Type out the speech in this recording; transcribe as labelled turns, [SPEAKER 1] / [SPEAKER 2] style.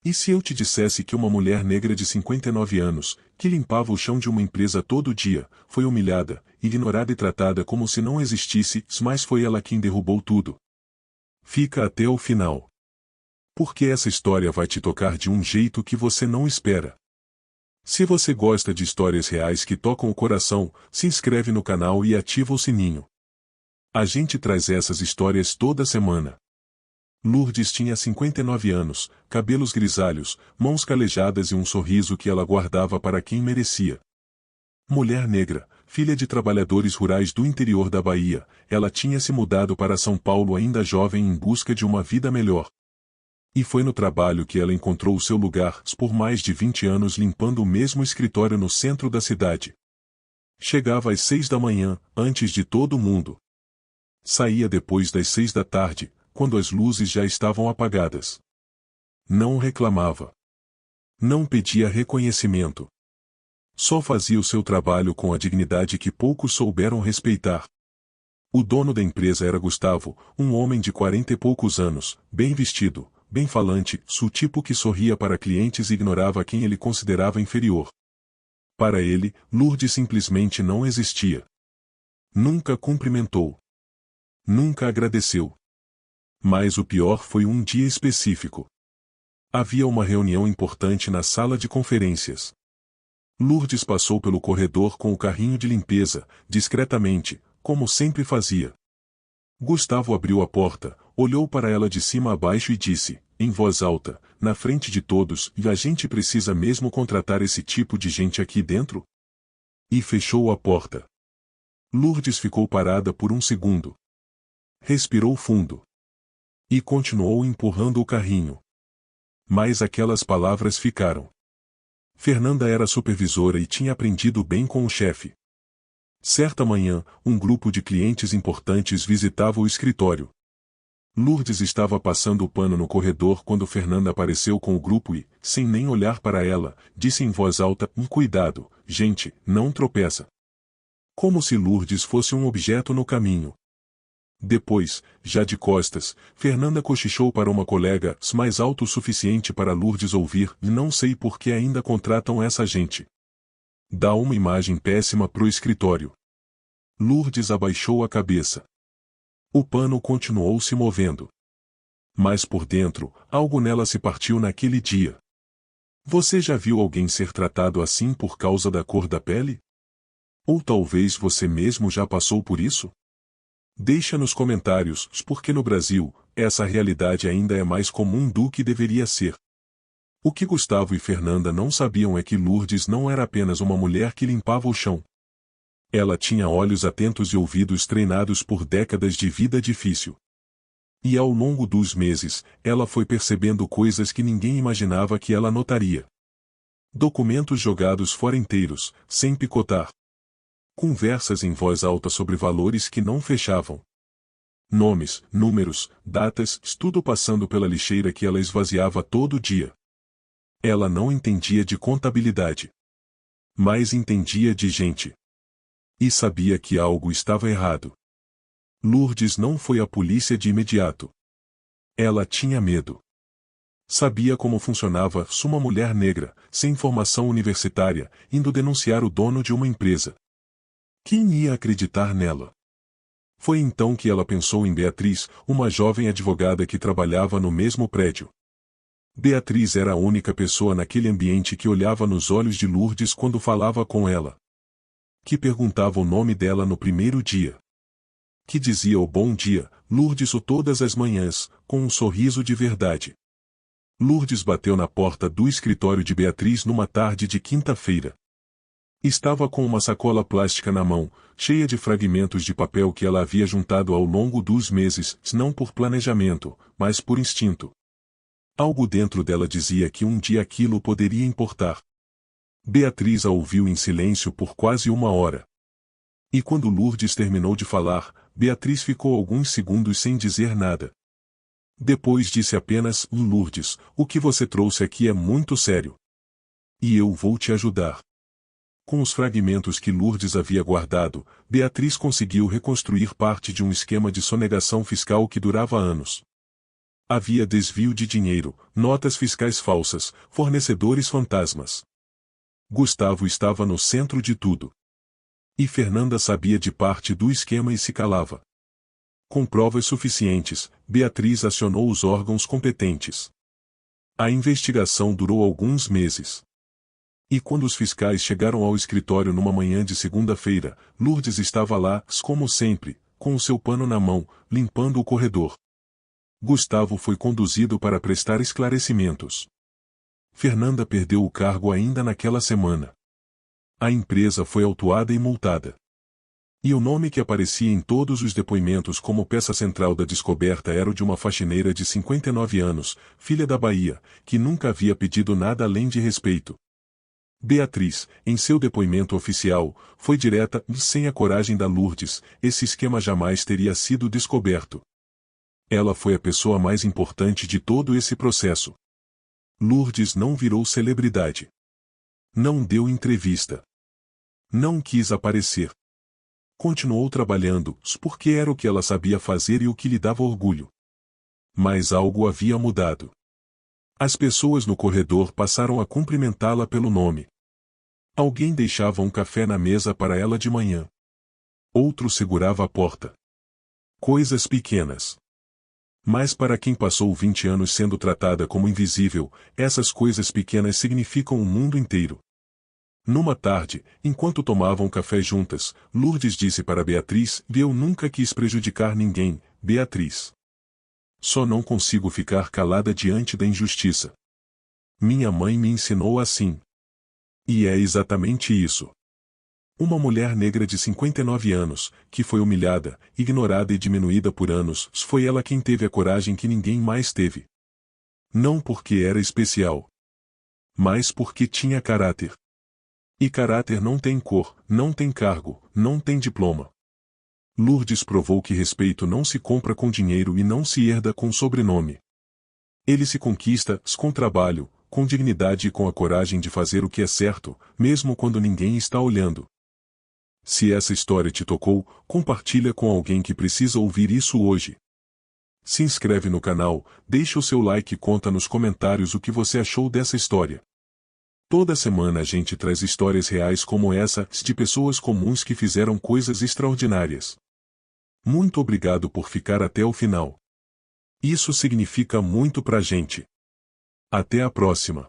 [SPEAKER 1] E se eu te dissesse que uma mulher negra de 59 anos, que limpava o chão de uma empresa todo dia, foi humilhada, ignorada e tratada como se não existisse, mas foi ela quem derrubou tudo? Fica até o final. Porque essa história vai te tocar de um jeito que você não espera. Se você gosta de histórias reais que tocam o coração, se inscreve no canal e ativa o sininho. A gente traz essas histórias toda semana. Lourdes tinha 59 anos, cabelos grisalhos, mãos calejadas e um sorriso que ela guardava para quem merecia. Mulher negra, filha de trabalhadores rurais do interior da Bahia, ela tinha se mudado para São Paulo ainda jovem em busca de uma vida melhor. E foi no trabalho que ela encontrou o seu lugar, por mais de 20 anos limpando o mesmo escritório no centro da cidade. Chegava às 6 da manhã, antes de todo mundo. Saía depois das 6 da tarde, quando as luzes já estavam apagadas. Não reclamava. Não pedia reconhecimento. Só fazia o seu trabalho com a dignidade que poucos souberam respeitar. O dono da empresa era Gustavo, um homem de 40 e poucos anos, bem vestido, bem falante, o tipo que sorria para clientes e ignorava quem ele considerava inferior. Para ele, Lourdes simplesmente não existia. Nunca cumprimentou. Nunca agradeceu. Mas o pior foi um dia específico. Havia uma reunião importante na sala de conferências. Lourdes passou pelo corredor com o carrinho de limpeza, discretamente, como sempre fazia. Gustavo abriu a porta, olhou para ela de cima a baixo e disse, em voz alta, na frente de todos, e a gente precisa mesmo contratar esse tipo de gente aqui dentro? E fechou a porta. Lourdes ficou parada por um segundo. Respirou fundo. E continuou empurrando o carrinho. Mas aquelas palavras ficaram. Fernanda era supervisora e tinha aprendido bem com o chefe. Certa manhã, um grupo de clientes importantes visitava o escritório. Lourdes estava passando o pano no corredor quando Fernanda apareceu com o grupo e, sem nem olhar para ela, disse em voz alta, cuidado, gente, não tropeça. Como se Lourdes fosse um objeto no caminho. Depois, já de costas, Fernanda cochichou para uma colega, mais alto o suficiente para Lourdes ouvir, e não sei por que ainda contratam essa gente. Dá uma imagem péssima pro escritório. Lourdes abaixou a cabeça. O pano continuou se movendo. Mas por dentro, algo nela se partiu naquele dia. Você já viu alguém ser tratado assim por causa da cor da pele? Ou talvez você mesmo já passou por isso? Deixa nos comentários, porque no Brasil, essa realidade ainda é mais comum do que deveria ser. O que Gustavo e Fernanda não sabiam é que Lourdes não era apenas uma mulher que limpava o chão. Ela tinha olhos atentos e ouvidos treinados por décadas de vida difícil. E ao longo dos meses, ela foi percebendo coisas que ninguém imaginava que ela notaria. Documentos jogados fora inteiros, sem picotar. Conversas em voz alta sobre valores que não fechavam. Nomes, números, datas, tudo passando pela lixeira que ela esvaziava todo dia. Ela não entendia de contabilidade. Mas entendia de gente. E sabia que algo estava errado. Lourdes não foi à polícia de imediato. Ela tinha medo. Sabia como funcionava uma mulher negra, sem formação universitária, indo denunciar o dono de uma empresa. Quem ia acreditar nela? Foi então que ela pensou em Beatriz, uma jovem advogada que trabalhava no mesmo prédio. Beatriz era a única pessoa naquele ambiente que olhava nos olhos de Lourdes quando falava com ela. Que perguntava o nome dela no primeiro dia. Que dizia o bom dia, Lourdes todas as manhãs, com um sorriso de verdade. Lourdes bateu na porta do escritório de Beatriz numa tarde de quinta-feira. Estava com uma sacola plástica na mão, cheia de fragmentos de papel que ela havia juntado ao longo dos meses, não por planejamento, mas por instinto. Algo dentro dela dizia que um dia aquilo poderia importar. Beatriz a ouviu em silêncio por quase uma hora. E quando Lourdes terminou de falar, Beatriz ficou alguns segundos sem dizer nada. Depois disse apenas, Lourdes, o que você trouxe aqui é muito sério. E eu vou te ajudar. Com os fragmentos que Lourdes havia guardado, Beatriz conseguiu reconstruir parte de um esquema de sonegação fiscal que durava anos. Havia desvio de dinheiro, notas fiscais falsas, fornecedores fantasmas. Gustavo estava no centro de tudo. E Fernanda sabia de parte do esquema e se calava. Com provas suficientes, Beatriz acionou os órgãos competentes. A investigação durou alguns meses. E quando os fiscais chegaram ao escritório numa manhã de segunda-feira, Lourdes estava lá, como sempre, com o seu pano na mão, limpando o corredor. Gustavo foi conduzido para prestar esclarecimentos. Fernanda perdeu o cargo ainda naquela semana. A empresa foi autuada e multada. E o nome que aparecia em todos os depoimentos como peça central da descoberta era o de uma faxineira de 59 anos, filha da Bahia, que nunca havia pedido nada além de respeito. Beatriz, em seu depoimento oficial, foi direta e sem a coragem da Lourdes, esse esquema jamais teria sido descoberto. Ela foi a pessoa mais importante de todo esse processo. Lourdes não virou celebridade. Não deu entrevista. Não quis aparecer. Continuou trabalhando, porque era o que ela sabia fazer e o que lhe dava orgulho. Mas algo havia mudado. As pessoas no corredor passaram a cumprimentá-la pelo nome. Alguém deixava um café na mesa para ela de manhã. Outro segurava a porta. Coisas pequenas. Mas para quem passou 20 anos sendo tratada como invisível, essas coisas pequenas significam o mundo inteiro. Numa tarde, enquanto tomavam café juntas, Lourdes disse para Beatriz: "Eu nunca quis prejudicar ninguém, Beatriz. Só não consigo ficar calada diante da injustiça. Minha mãe me ensinou assim." E é exatamente isso. Uma mulher negra de 59 anos, que foi humilhada, ignorada e diminuída por anos, foi ela quem teve a coragem que ninguém mais teve. Não porque era especial, mas porque tinha caráter. E caráter não tem cor, não tem cargo, não tem diploma. Lourdes provou que respeito não se compra com dinheiro e não se herda com sobrenome. Ele se conquista com trabalho, com dignidade e com a coragem de fazer o que é certo, mesmo quando ninguém está olhando. Se essa história te tocou, compartilha com alguém que precisa ouvir isso hoje. Se inscreve no canal, deixa o seu like e conta nos comentários o que você achou dessa história. Toda semana a gente traz histórias reais como essa, de pessoas comuns que fizeram coisas extraordinárias. Muito obrigado por ficar até o final. Isso significa muito pra gente. Até a próxima.